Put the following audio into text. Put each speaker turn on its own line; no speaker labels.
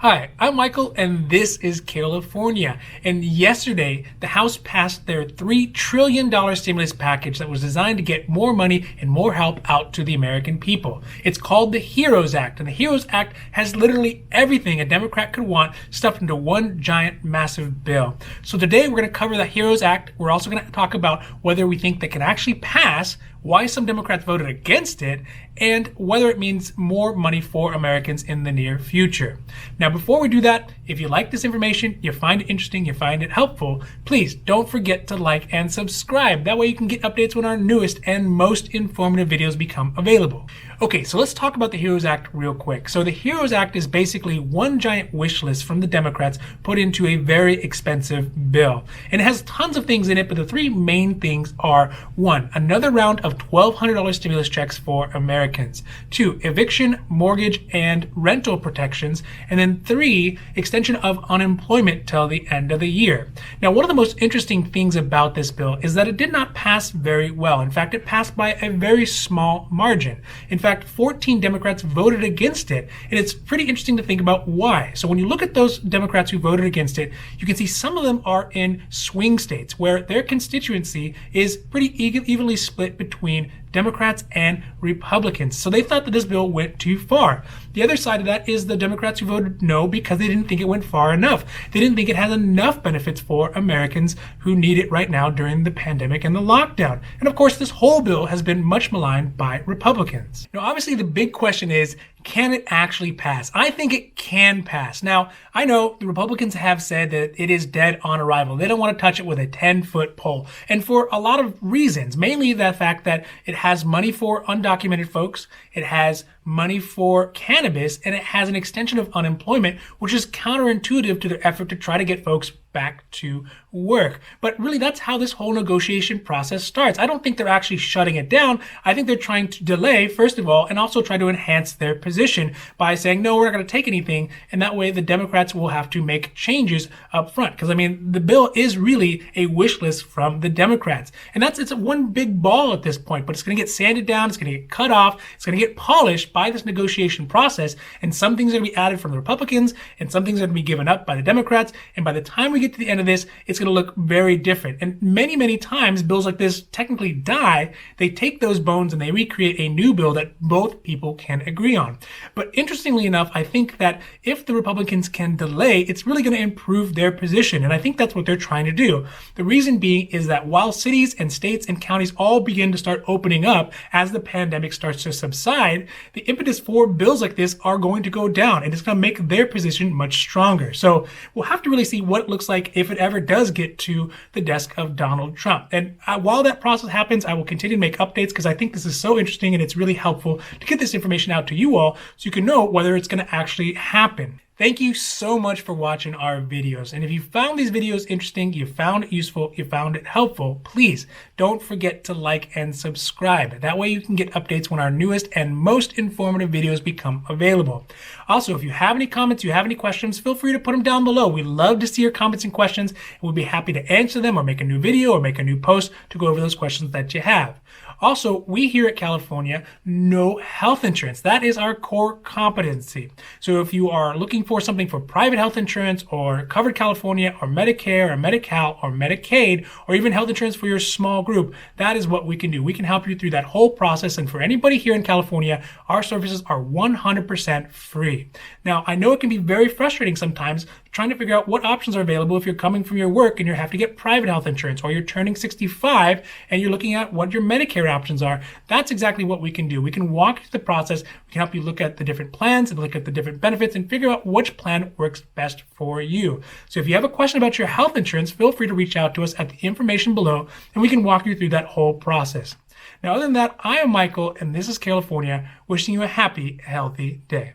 Hi, I'm Michael, and this is California. And yesterday, the House passed their $3 trillion stimulus package that was designed to get more money and more help out to the American people. It's called the HEROES Act, and the HEROES Act has literally everything a Democrat could want stuffed into one giant, massive bill. So today, we're going to cover the HEROES Act. We're also going to talk about whether we think that can actually pass, why some Democrats voted against it, and whether it means more money for Americans in the near future. Now, before we do that, if you like this information, you find it interesting, you find it helpful, please don't forget to like and subscribe. That way you can get updates when our newest and most informative videos become available. Okay, so let's talk about the HEROES Act real quick. So the HEROES Act is basically one giant wish list from the Democrats put into a very expensive bill. And it has tons of things in it, but the three main things are: one, another round of $1,200 stimulus checks for Americans; two, eviction, mortgage, and rental protections; and then three, extension of unemployment till the end of the year. Now, one of the most interesting things about this bill is that it did not pass very well. In fact, it passed by a very small margin. In fact, 14 Democrats voted against it, and it's pretty interesting to think about why. So when you look at those Democrats who voted against it, you can see some of them are in swing states where their constituency is pretty evenly split between Democrats and Republicans. So they thought that this bill went too far. The other side of that is the Democrats who voted no because they didn't think it went far enough. They didn't think it has enough benefits for Americans who need it right now during the pandemic and the lockdown. And of course, this whole bill has been much maligned by Republicans. Now, obviously, the big question is, can it actually pass? I think it can pass. Now, I know the Republicans have said that it is dead on arrival. They don't want to touch it with a 10-foot pole. And for a lot of reasons, mainly the fact that it has money for undocumented folks, it has money for cannabis, and it has an extension of unemployment, which is counterintuitive to their effort to try to get folks back to work. But really, that's how this whole negotiation process starts. I don't think they're actually shutting it down. I think they're trying to delay, first of all, and also try to enhance their position by saying, no, we're not going to take anything. And that way the Democrats will have to make changes up front. Because, I mean, the bill is really a wish list from the Democrats. And it's one big ball at this point, but it's going to get sanded down. It's going to get cut off. It's going to get polished by this negotiation process. And some things are going to be added from the Republicans, and some things are going to be given up by the Democrats. And by the time we get to the end of this, it's going to look very different. And many, many times bills like this technically die. They take those bones and they recreate a new bill that both people can agree on. But interestingly enough, I think that if the Republicans can delay, it's really going to improve their position. And I think that's what they're trying to do. The reason being is that while cities and states and counties all begin to start opening up as the pandemic starts to subside, the impetus for bills like this are going to go down, and it's going to make their position much stronger. So we'll have to really see what it looks like if it ever does get to the desk of Donald Trump. And while that process happens, I will continue to make updates because I think this is so interesting and it's really helpful to get this information out to you all so you can know whether it's going to actually happen. Thank you so much for watching our videos. And if you found these videos interesting, you found it useful, you found it helpful, please don't forget to like and subscribe. That way you can get updates when our newest and most informative videos become available. Also, if you have any comments, you have any questions, feel free to put them down below. We love to see your comments and questions, and we'll be happy to answer them or make a new video or make a new post to go over those questions that you have. Also, we here at California know health insurance. That is our core competency. So if you are looking for something for private health insurance or Covered California or Medicare or Medi-Cal or Medicaid or even health insurance for your small group, that is what we can do. We can help you through that whole process. And for anybody here in California, our services are 100% free. Now, I know it can be very frustrating sometimes trying to figure out what options are available if you're coming from your work and you have to get private health insurance, or you're turning 65 and you're looking at what your Medicare options are. That's exactly what we can do. We can walk you through the process. We can help you look at the different plans and look at the different benefits and figure out which plan works best for you. So if you have a question about your health insurance, feel free to reach out to us at the information below and we can walk you through that whole process. Now, other than that, I am Michael and this is California, wishing you a happy, healthy day.